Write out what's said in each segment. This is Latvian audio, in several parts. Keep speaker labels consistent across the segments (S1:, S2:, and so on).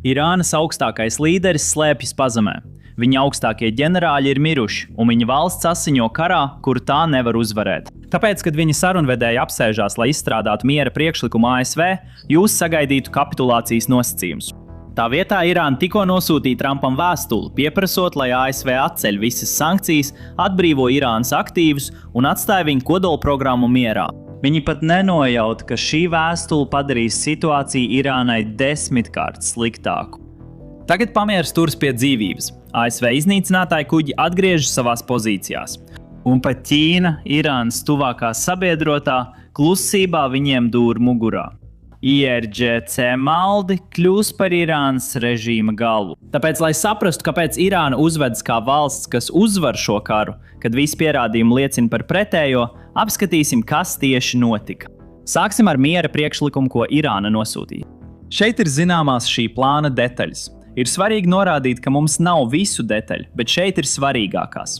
S1: Irānas augstākais līderis slēpjas pazemē. Viņa augstākie ģenerāļi ir miruši, un viņa valsts asiņo karā, kuru tā nevar uzvarēt. Tāpēc, kad viņa sarunvedēji apsēžās, lai izstrādātu miera priekšlikumu ASV, jūs sagaidītu kapitulācijas nosacījumus. Tā vietā Irāna tikko nosūtīja Trumpam vēstuli, pieprasot, lai ASV atceļ visas sankcijas, atbrīvo Irānas aktīvus un atstāja viņu kodolprogrammu mierā. Viņi pat nenojauta, ka šī vēstule padarīs situāciju Irānai 10-kārt sliktāku. Tagad pamieris turas pie dzīvības. ASV iznīcinātāji kuģi atgriežas savās pozīcijās. Un pat Ķīna, Irānas tuvākā sabiedrotā, klusībā viņiem dūr mugurā. IRGC maldi kļūs par Irānas režīma galvu. Tāpēc, lai saprastu, kāpēc Irāna uzvedas kā valsts, kas uzvar šo karu, kad visi pierādījumi liecina par pretējo, apskatīsim, kas tieši notika. Sāksim ar miera priekšlikumu, ko Irāna nosūtīja. Šeit ir zināmās šī plāna detaļas. Ir svarīgi norādīt, ka mums nav visu detaļu, bet šeit ir svarīgākās.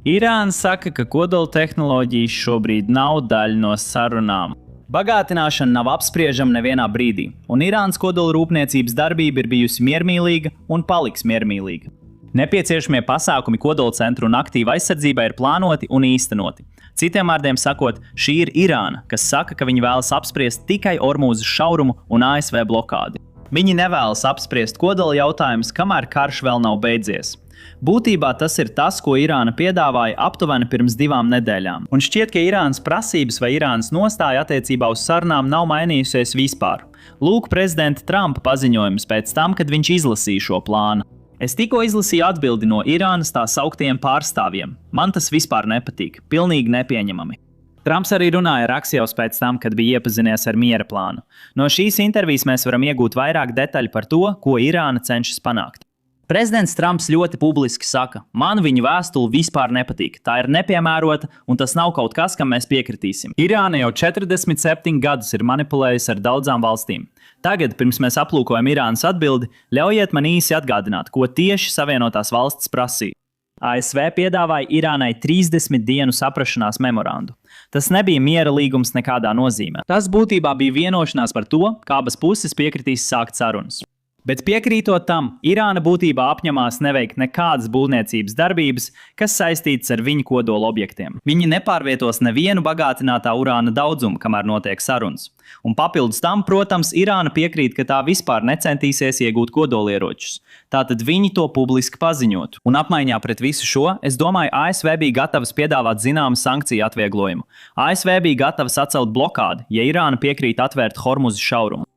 S1: Irāna saka, ka kodola tehnoloģijas šobrīd nav daļa no sarunām. Bagātināšana nav apspriežama nevienā brīdī, un Irānas kodola rūpniecības darbība ir bijusi miermīlīga un paliks miermīlīga. Nepieciešamie pasākumi kodola centru un aktīva aizsardzībai ir plānoti un īstenoti. Citiem vārdiem sakot, šī ir Irāna, kas saka, ka viņi vēlas apspriest tikai Ormūzas šaurumu un ASV blokādi. Viņi nevēlas apspriest kodola jautājumus, kamēr karš vēl nav beidzies. Būtībā tas ir tas, ko Irāna piedāvāja aptuveni pirms 2 nedēļām. Un šķiet, ka Irānas prasības vai Irānas nostāja attiecībā uz sarunām nav mainījusies vispār. Lūk prezidenta Trumpa paziņojums pēc tam, kad viņš izlasīja šo plānu. Es tikko izlasīju atbildi no Irānas tā sauktiem pārstāvjiem. Man tas vispār nepatīk, pilnīgi nepieņemami. Trumps arī runāja ar Axios pēc tam, kad bija iepazinies ar miera plānu. No šīs intervijas mēs varam iegūt vairāk detaļu par to, ko Irāna cenšas panākt. Prezidents Trumps ļoti publiski saka, man viņa vēstule vispār nepatīk, tā ir nepiemērota un tas nav kaut kas, kam mēs piekritīsim. Irāna jau 47 gadus ir manipulējusi ar daudzām valstīm. Tagad, pirms mēs aplūkojam Irānas atbildi, ļaujiet man īsi atgādināt, ko tieši Savienotās valstis prasīja. ASV piedāvāja Irānai 30 dienu saprašanās memorandu. Tas nebija miera līgums nekādā nozīmē. Tas būtībā bija vienošanās par to, kā abas puses piekritīs sākt sarunas. Bet piekrītot tam, Irāna būtībā apņemās neveikt nekādas būvniecības darbības, kas saistītas ar viņu kodola objektiem. Viņi nepārvietos nevienu bagātinātā urāna daudzumu, kamēr notiek sarunas. Un papildus tam, protams, Irāna piekrīt, ka tā vispār necentīsies iegūt kodolieročus. Tātad viņi to publiski paziņotu. Un apmaiņā pret visu šo, es domāju, ASV bija gatavs piedāvāt zināmu sankciju atvieglojumu. ASV bija gatavs atcelt blokādi, ja Irāna piekrīt atvērt Hormuzas šaurumu.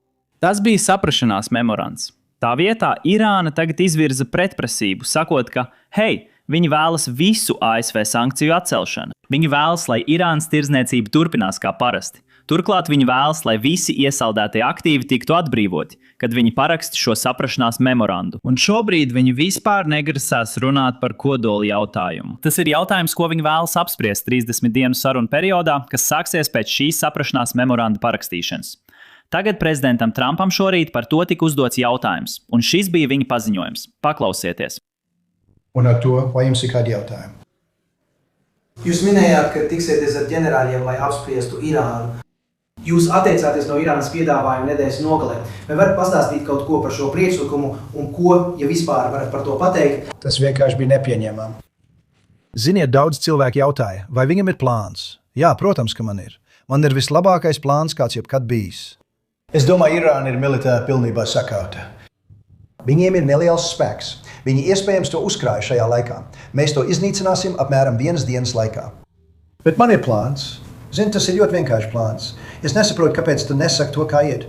S1: Tas bija saprašanās memorands. Tā vietā Irāna tagad izvirza pretprasību, sakot, ka, hei, viņi vēlas visu ASV sankciju atcelšanu. Viņi vēlas, lai Irānas tirdzniecība turpinās kā parasti. Turklāt viņi vēlas, lai visi iesaldētie aktīvi tiktu atbrīvoti, kad viņi paraksta šo saprašanās memorandu. Un šobrīd viņi vispār negrasās runāt par kodola jautājumu. Tas ir jautājums, ko viņi vēlas apspriest 30 dienu sarunu periodā, kas sāksies pēc šīs saprašanās memoranda parakstīšanas. Tagad prezidentam Trumpam šorīt par to tika uzdots jautājums, un šis bija viņa paziņojums. Paklausieties.
S2: Un ar to, vai jums ir kādi jautājumi?
S3: Jūs minējāt, ka tiksieties ar ģenerāļiem, lai apspriestu Irānu. Jūs atteicāties no Irānas piedāvājuma nedēļas nogalē. Vai varat pastāstīt kaut ko par šo priekšlikumu un ko, ja vispār varat par to pateikt?
S2: Tas vienkārši bija nepieņemami. Ziniet, daudz cilvēku jautāja, vai viņam ir plāns? Jā, protams, ka man ir. Man ir vislabākais plāns, kāds jebkad bijis. Es domāju, Irāna ir militāri pilnībā sakauta. Viņiem ir neliels spēks. Viņi iespējams to uzkrāja šajā laikā. Mēs to iznīcināsim apmēram 1 dienas laikā. Bet man ir plāns. Zini, tas ir ļoti vienkāršs plāns. Es nesaprotu, kāpēc tu nesaki to, kā iet.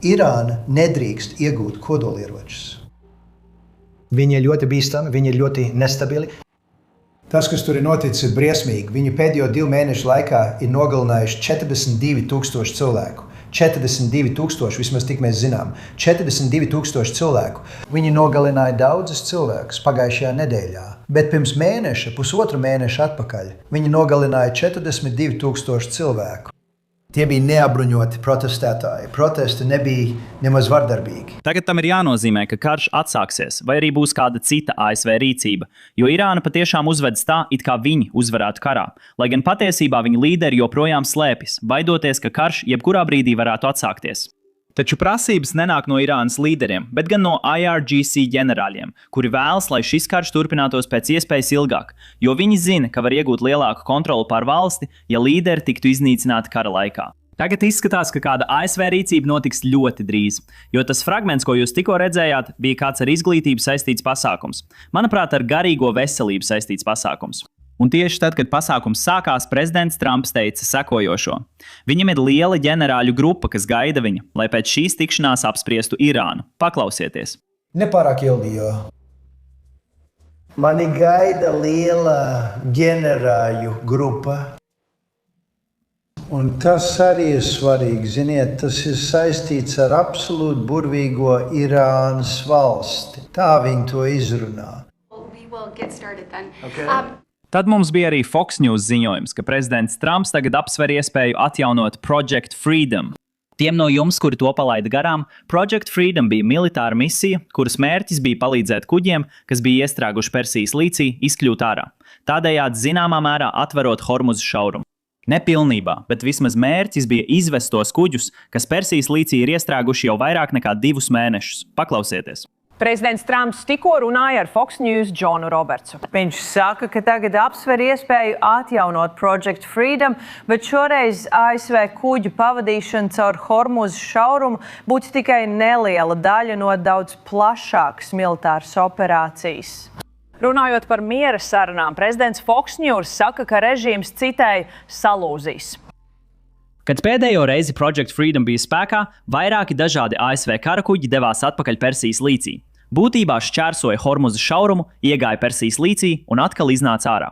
S2: Irāna nedrīkst iegūt kodolieročus. Viņi ir ļoti bīstami, viņi ir ļoti nestabili. Tas, kas tur ir noticis, ir briesmīgi. Viņi pēdējo 2 mēnešu laikā ir nogalinājuši 42,000 cilvēku. 42,000, vismaz tik mēs zinām. 42,000 cilvēku. Viņi nogalināja daudzus cilvēkus pagājušajā nedēļā. Bet pirms mēneša, 1,5 mēneša atpakaļ, viņi nogalināja 42,000 cilvēku. Tie bija neapbruņoti protestētāji. Protesti nebija nemaz vardarbīgi.
S1: Tagad tam ir jānozīmē, ka karš atsāksies, vai arī būs kāda cita ASV rīcība, jo Irāna patiešām uzvedas tā, it kā viņi uzvarētu karā, lai gan patiesībā viņa līderi joprojām slēpjas, baidoties, ka karš jebkurā brīdī varētu atsākties. Taču prasības nenāk no Irānas līderiem, bet gan no IRGC ģenerāļiem, kuri vēlas, lai šis karš turpinātos pēc iespējas ilgāk, jo viņi zina, ka var iegūt lielāku kontroli pār valsti, ja līderi tiktu iznīcināti kara laikā. Tagad izskatās, ka kāda ASV rīcība notiks ļoti drīz, jo tas fragments, ko jūs tikko redzējāt, bija kāds ar izglītību saistīts pasākums. Manuprāt, ar garīgo veselību saistīts pasākums. Un tieši tad, kad pasākums sākās, prezidents Trumps teica sekojošo. Viņam ir liela ģenerāļu grupa, kas gaida viņa, lai pēc šīs tikšanās apspriestu Irānu. Paklausieties!
S2: Nepārāk ilgi, jo mani gaida liela ģenerāļu grupa. Un tas arī ir svarīgi, ziniet, tas ir saistīts ar absolūti burvīgo Irānas valsti. Tā viņi to izrunā.
S4: Okay.
S1: Tad mums bija arī Fox News ziņojums, ka prezidents Trumps tagad apsver iespēju atjaunot Project Freedom. Tiem no jums, kuri to palaida garām, Project Freedom bija militāra misija, kuras mērķis bija palīdzēt kuģiem, kas bija iestrēguši Persijas līcī, izkļūt ārā. Tādējādi zināmā mērā atverot Hormuza šaurumu. Nepilnībā, bet vismaz mērķis bija izvest tos kuģus, kas Persijas līcī ir iestrēguši jau vairāk nekā 2 mēnešus. Paklausieties!
S5: Prezidents Trumps tikko runāja ar Fox News Džonu Robertsu. Viņš saka, ka tagad apsver iespēju atjaunot Project Freedom, bet šoreiz ASV kuģu pavadīšana caur Hormuza šaurumu būtu tikai neliela daļa no daudz plašākas militāras operācijas. Runājot par miera sarunām, prezidents Fox News saka, ka režīms citai salūzīs.
S1: Kad pēdējo reizi Project Freedom bija spēkā, vairāki dažādi ASV karakuģi devās atpakaļ Persijas līcī. Būtībā šķērsoja Hormuza šaurumu, iegāja Persijas līcī un atkal iznāca ārā.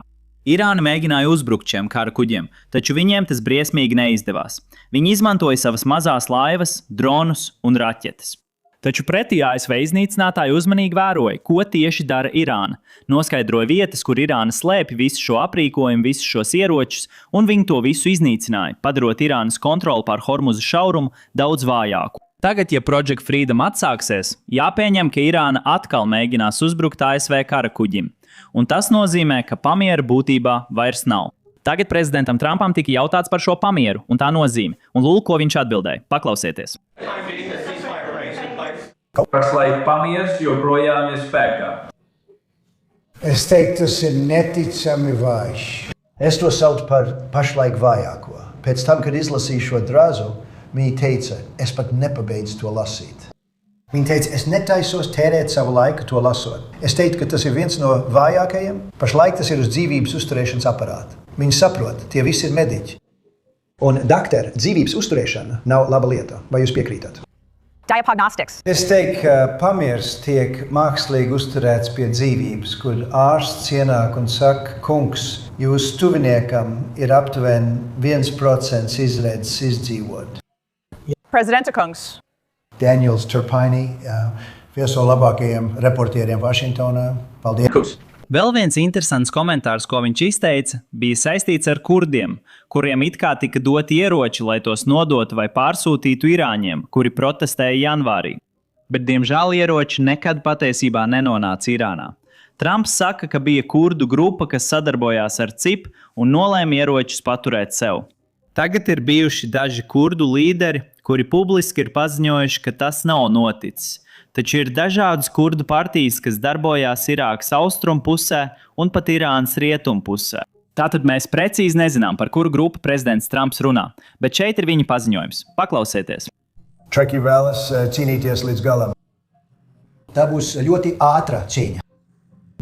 S1: Irāna mēģināja uzbrukt šiem karakuģiem, taču viņiem tas briesmīgi neizdevās. Viņi izmantoja savas mazās laivas, dronus un raķetes. Taču pretī ASV iznīcinātāji uzmanīgi vēroja, ko tieši dara Irāna. Noskaidroja vietas, kur Irāna slēpj visu šo aprīkojumu, visus šos ieročus, un viņi to visu iznīcināja, padarot Irānas kontroli pār Hormuza šaurumu daudz vājāku. Tagad, ja Project Freedom atsāksies, jāpieņem, ka Irāna atkal mēģinās uzbrukt ASV karakuģim. Un tas nozīmē, ka pamiera būtībā vairs nav. Tagad prezidentam Trumpam tika jautāts par šo pamieru un tā nozīmi, un lūk, ko viņš atbildēja. Paklausieties!
S6: Pašlaik pamieris joprojām ir spēkā.
S2: Es teiktu, tas ir neticami vājš. Es to saucu par pašlaik vājāko. Pēc tam, kad izlasīju šo drāzu, viņi teica, es pat nepabeidzu to lasīt. Viņi teica, es netaisos tērēt savu laiku to lasot. Es teiktu, ka tas ir viens no vājākajiem. Pašlaik tas ir uz dzīvības uzturēšanas aparāta. Viņi saprot, tie visi ir mediķi. Un doktori, dzīvības uzturēšana nav laba lieta. Vai jūs piekrītat?
S5: Diagnostics.
S2: Es teiktu, ka pamiers tiek mākslīgi uzturēts pie dzīvības, kur ārsts ienāk un saka, kungs, jūsu tuviniekam ir aptuveni 1% izredzes izdzīvot.
S5: Prezidenta kungs.
S2: Daniels Turpaini, viens no labākajiem reportieriem Vašingtonā. Paldies!
S1: Vēl viens interesants komentārs, ko viņš izteica, bija saistīts ar kurdiem, kuriem it kā tika doti ieroči, lai tos nodotu vai pārsūtītu irāņiem, kuri protestēja janvārī. Bet, diemžēl, ieroči nekad patiesībā nenonāca Irānā. Trumps saka, ka bija kurdu grupa, kas sadarbojās ar CIP un nolēma ieročus paturēt sev. Tagad ir bijuši daži kurdu līderi, kuri publiski ir paziņojuši, ka tas nav noticis. Taču ir dažādas kurdu partijas, kas darbojās Irākas austrumu pusē un pat Irānas rietumu pusē. Tātad mēs precīzi nezinām, par kuru grupu prezidents Trumps runā, bet šeit ir viņa paziņojums. Paklausieties!
S2: Traki vēlas cīnīties līdz galam. Tā būs ļoti ātra cīņa.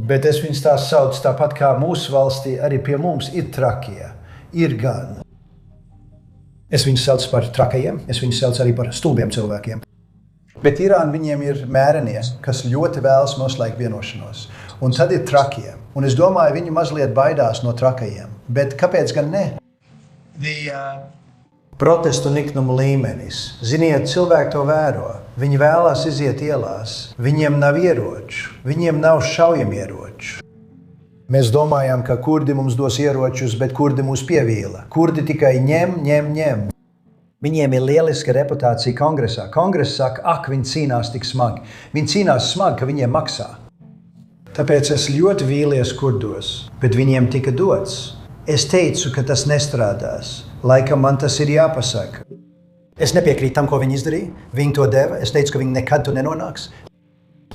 S2: Bet es viņus tā saucu tāpat kā mūsu valstī, arī pie mums ir trakie, ir gan. Es viņus saucu par trakajiem, es viņus saucu arī par stulbiem cilvēkiem. Bet Irāna viņiem ir mērenie, kas ļoti vēlas noslēgt vienošanos. Un tad ir trakie. Un es domāju, viņi mazliet baidās no trakajiem. Bet kāpēc gan ne? Protestu niknumu līmenis. Ziniet, cilvēki to vēro. Viņi vēlās iziet ielās. Viņiem nav ieroču. Viņiem nav šaujamieroču. Mēs domājām, ka kurdi mums dos ieročus, bet kurdi mūs pievīla. Kurdi tikai ņem. Viņiem ir lieliska reputācija kongresā. Kongress saka, ak, viņi cīnās tik smagi. Viņi cīnās smagi, ka viņiem maksā. Tāpēc es ļoti vīlies kurdos, bet viņiem tika dots. Es teicu, ka tas nestrādās. Laikam man tas ir jāpasaka. Es nepiekrītu tam, ko viņi izdarīja. Viņi to deva. Es teicu, ka viņi nekad tur nenonāks.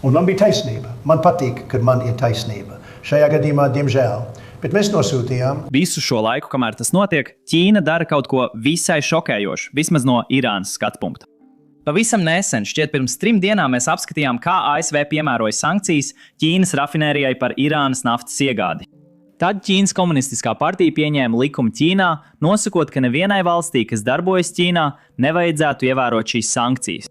S2: Un man bija taisnība. Man patīk, kad man ir taisnība. Šajā gadījumā, diemžēl. Bet mēs nosūtījām.
S1: Visu šo laiku, kamēr tas notiek, Ķīna dara kaut ko visai šokējošu, vismaz no Irānas skatu punkta. Pavisam nesen, šķiet pirms 3 dienām, mēs apskatījām, kā ASV piemēroja sankcijas Ķīnas rafinērijai par Irānas naftas iegādi. Tad Ķīnas komunistiskā partija pieņēma likumu Ķīnā, nosakot, ka nevienai valstī, kas darbojas Ķīnā, nevajadzētu ievērot šīs sankcijas.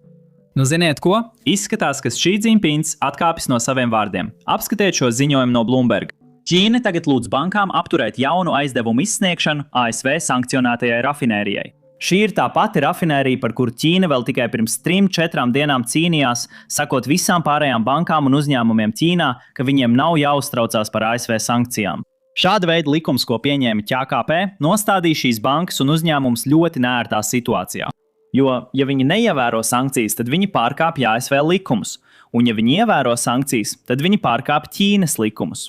S1: Nu, ziniet ko? Izskatās, ka Xi Jinpings atkāpjas no saviem vārdiem. Apskatiet šo ziņojumu no Bloomberg. Ķīna tagad lūdz bankām apturēt jaunu aizdevumu izsniegšanu ASV sankcionētajai rafinērijai. Šī ir tā pati rafinērija, par kuru Ķīna vēl tikai pirms 3-4 dienām cīnījās, sakot visām pārējām bankām un uzņēmumiem Ķīnā, ka viņiem nav jāuztraucās par ASV sankcijām. Šāda veida likums, ko pieņēma ČKP, nostādīja šīs bankas un uzņēmumus ļoti neērtā situācijā. Jo, ja viņi neievēro sankcijas, tad viņi pārkāpj ASV likumus, un ja viņi ievēro sankcijas, tad viņi pārkāpj Ķīnas likumus.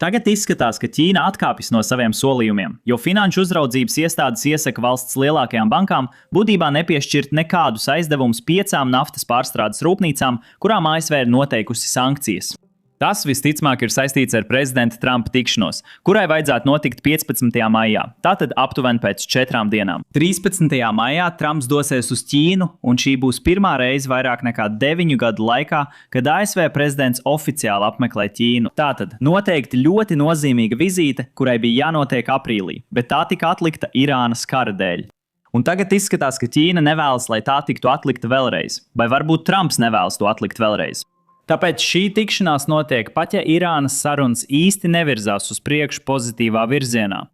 S1: Tagad izskatās, ka Ķīna atkāpjas no saviem solījumiem, jo finanšu uzraudzības iestādes iesaka valsts lielākajām bankām būtībā nepiešķirt nekādus aizdevumus 5 naftas pārstrādes rūpnīcām, kurām ASV ir noteikusi sankcijas. Tas visticamāk ir saistīts ar prezidenta Trumpa tikšanos, kurai vajadzētu notikt 15. maijā, tātad aptuveni pēc 4 dienām. 13. maijā Trumps dosies uz Ķīnu, un šī būs pirmā reize vairāk nekā 9 gadu laikā, kad ASV prezidents oficiāli apmeklē Ķīnu. Tātad noteikti ļoti nozīmīga vizīte, kurai bija jānotiek aprīlī, bet tā tika atlikta Irānas kara dēļ. Un tagad izskatās, ka Ķīna nevēlas, lai tā tiktu atlikta vēlreiz, vai varbūt Trumps nevēlas to atlikt vēlreiz. Tāpēc šī tikšanās notiek pat, ja Irānas sarunas īsti nevirzās uz priekšu pozitīvā virzienā.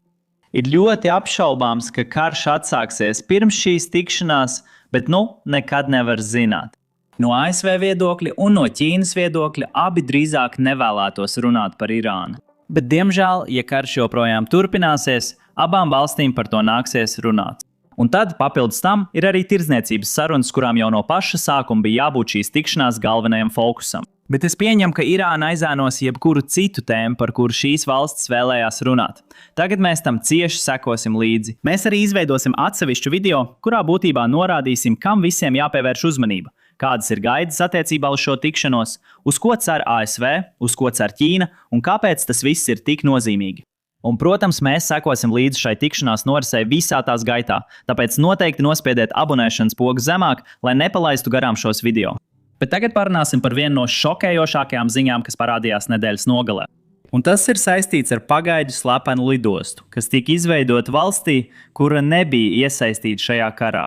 S1: Ir ļoti apšaubāms, ka karš atsāksies pirms šīs tikšanās, bet nekad nevar zināt. No ASV viedokļa un no Ķīnas viedokļa abi drīzāk nevēlētos runāt par Irānu. Bet, diemžēl, ja karš joprojām turpināsies, abām valstīm par to nāksies runāt. Un tad, papildus tam, ir arī tirdzniecības sarunas, kurām jau no paša sākuma bija jābūt šīs tikšanās galvenajam fokusam. Bet es pieņemu, ka Irāna aizēnos jebkuru citu tēmu, par kuru šīs valstis vēlējās runāt. Tagad mēs tam cieši sekosim līdzi. Mēs arī izveidosim atsevišķu video, kurā būtībā norādīsim, kam visiem jāpievērš uzmanība, kādas ir gaidas attiecībā uz šo tikšanos, uz ko cer ASV, uz ko cer Ķīna un kāpēc tas viss ir tik nozīmīgi. Un, protams, mēs sekosim līdzi šai tikšanās norisei visā tās gaitā, tāpēc noteikti nospiediet abonēšanas pogu zemāk, lai nepalaistu garām šos video. Bet tagad parunāsim par vienu no šokējošākajām ziņām, kas parādījās nedēļas nogalē. Un tas ir saistīts ar pagaidu slepenu lidostu, kas tika izveidota valstī, kura nebija iesaistīta šajā karā.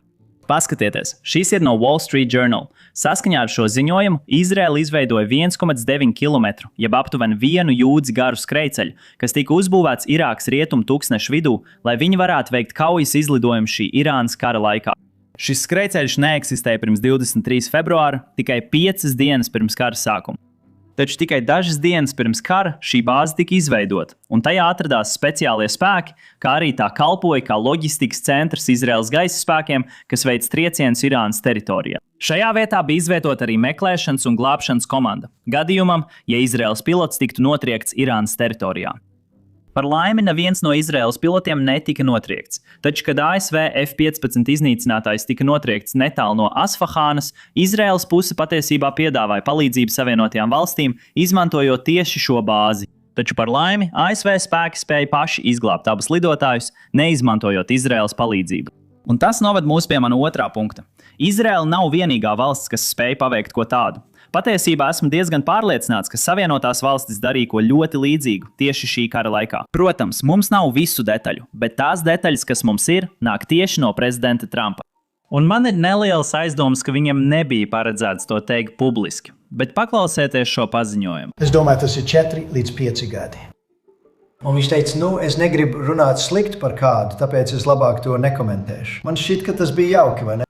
S1: Paskatieties, šis ir no Wall Street Journal. Saskaņā ar šo ziņojumu Izraela izveidoja 1,9 km, jeb aptuveni 1 jūdzi garu skrejceļu, kas tika uzbūvēts Irākas rietumu tūkstnešu vidū, lai viņi varētu veikt kaujas izlidojumu šī Irānas kara laikā. Šis skrejceļš neeksistēja pirms 23. februāra, tikai 5 dienas pirms kara sākuma. Taču tikai dažas dienas pirms kara šī bāze tika izveidota, un tajā atradās speciālie spēki, kā arī tā kalpoja kā loģistikas centrs Izraēlas gaisa spēkiem, kas veic triecienus Irānas teritorijā. Šajā vietā bija izvietota arī meklēšanas un glābšanas komanda, gadījumam, ja Izraēlas pilots tiktu notriekts Irānas teritorijā. Par laimi neviens no Izraēlas pilotiem netika notriekts, taču, kad ASV F-15 iznīcinātājs tika notriekts netālu no Asfahānas, Izraēlas puse patiesībā piedāvāja palīdzību Savienotajām valstīm, izmantojot tieši šo bāzi. Taču par laimi ASV spēki spēja paši izglābt abus lidotājus, neizmantojot Izraēlas palīdzību. Un tas noved mūs pie mana otrā punkta. Izraēla nav vienīgā valsts, kas spēja paveikt ko tādu. Patiesībā esmu diezgan pārliecināts, ka Savienotās valstis darīja ko ļoti līdzīgu tieši šī kara laikā. Protams, mums nav visu detaļu, bet tās detaļas, kas mums ir, nāk tieši no prezidenta Trumpa. Un man ir nelielas aizdomas, ka viņam nebija paredzēts to teikt publiski, bet paklausieties šo paziņojumu.
S2: Es domāju, tas ir 4 līdz 5 gadi. Un viņš teica, es negribu runāt slikti par kādu, tāpēc es labāk to nekomentēšu. Man šķiet, ka tas bija jauki, vai ne?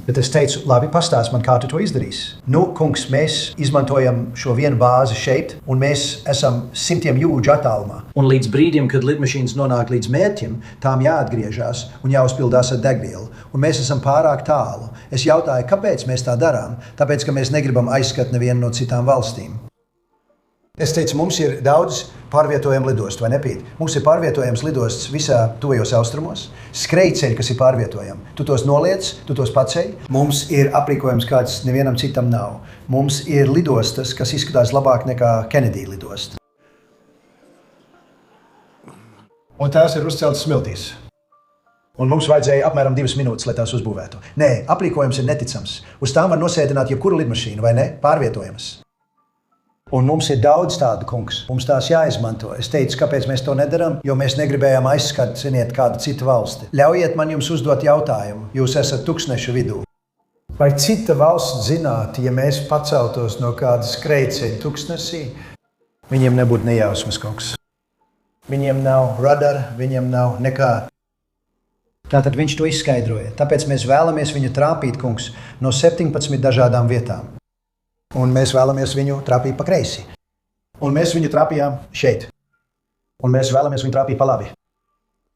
S2: Bet es teicu, labi, pastāst man, kā tu to izdarīsi. Kungs, mēs izmantojam šo vienu bāzi šeit, un mēs esam 100 jūdžu attālumā. Un līdz brīdim, kad lidmašīnas nonāk līdz mērķim, tām jāatgriežas un jāuzpildās ar degvielu. Un mēs esam pārāk tālu. Es jautāju, kāpēc mēs tā darām? Tāpēc, ka mēs negribam aizskat nevienu no citām valstīm. Es teicu, mums ir daudz pārvietojamu lidostu, vai ne, Pīt? Mums ir pārvietojams lidostas visā tuvajos austrumos, skrejceļi, kas ir pārvietojami. Tu tos noliec, tu tos paceļ. Mums ir aprīkojums, kāds nevienam citam nav. Mums ir lidostas, kas izskatās labāk nekā Kennedy lidosta. Un tās ir uzceltas smiltīs. Un mums vajadzēja apmēram 2 minūtes, lai tās uzbūvētu. Nē, aprīkojums ir neticams. Uz tām var nosēdināt jebkuru lidmašīnu, vai ne? Pārvietojamas. Un mums ir daudz tādu, kungs. Mums tās jāizmanto. Es teicu, kāpēc mēs to nedaram, jo mēs negribējām aizskart, ziniet, kādu citu valsti. Ļaujiet man jums uzdot jautājumu. Jūs esat tūkstnešu vidū. Vai cita valsts zinātu, ja mēs paceltos no kāda skrejceļa tūkstnesī, viņiem nebūtu nejausmas, kungs. Viņiem nav radara, viņiem nav nekā. Tātad viņš to izskaidroja. Tāpēc mēs vēlamies viņu trāpīt, kungs, no 17 dažādām vietām. Un mēs vēlamies viņu trāpīt pa kreisi. Un mēs viņu trāpījām šeit. Un mēs vēlamies viņu trāpīt pa labi.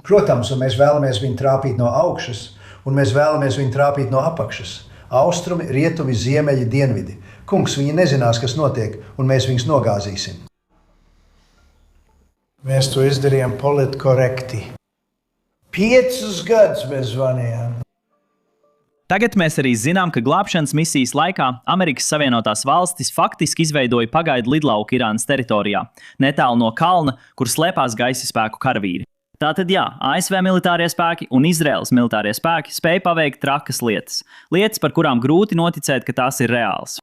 S2: Protams, un mēs vēlamies viņu trāpīt no augšas, un mēs vēlamies viņu trāpīt no apakšas. Austrumi, rietumi, ziemeļi, dienvidi. Kungs, viņi nezinās, kas notiek, un mēs viņus nogāzīsim. Mēs to izdarījām politkorekti. 5 gadus mēs zvanījām.
S1: Tagad mēs arī zinām, ka glābšanas misijas laikā Amerikas Savienotās valstis faktiski izveidoja pagaidu lidlauku Irānas teritorijā, netālu no kalna, kur slēpās gaisa spēku karavīri. Tātad jā, ASV militārie spēki un Izraēlas militārie spēki spēja paveikt trakas lietas, par kurām grūti noticēt, ka tās ir reālas.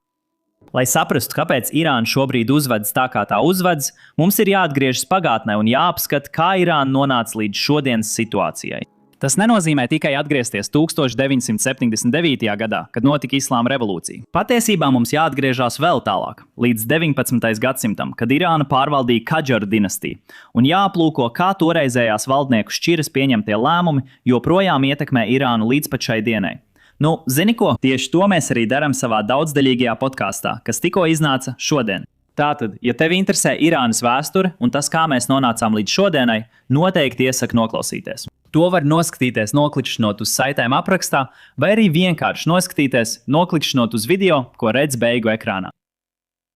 S1: Lai saprastu, kāpēc Irāna šobrīd uzvedas tā, kā tā uzvedas, mums ir jāatgriežas pagātnē un jāapskata, kā Irāna nonāca līdz šodienas situācijai. Tas nenozīmē tikai atgriezties 1979. gadā, kad notika Islāma revolūcija. Patiesībā mums jāatgriežas vēl tālāk, līdz 19. gadsimtam, kad Irāna pārvaldīja Kadžaru dinastiju, un jāaplūko, kā toreizējās valdnieku šķiras pieņemtie lēmumi joprojām ietekmē Irānu līdz pat šai dienai. Nu, zini ko? Tieši to mēs arī darām savā daudzdaļīgajā podkāstā, kas tikko iznāca šodien. Tātad, ja tevi interesē Irānas vēsture un tas, kā mēs nonācām līdz šodienai, noteikti iesaku noklausīties. To var noskatīties, noklikšķinot uz saitēm aprakstā, vai arī vienkārši noskatīties, noklikšķinot uz video, ko redz beigu ekrānā.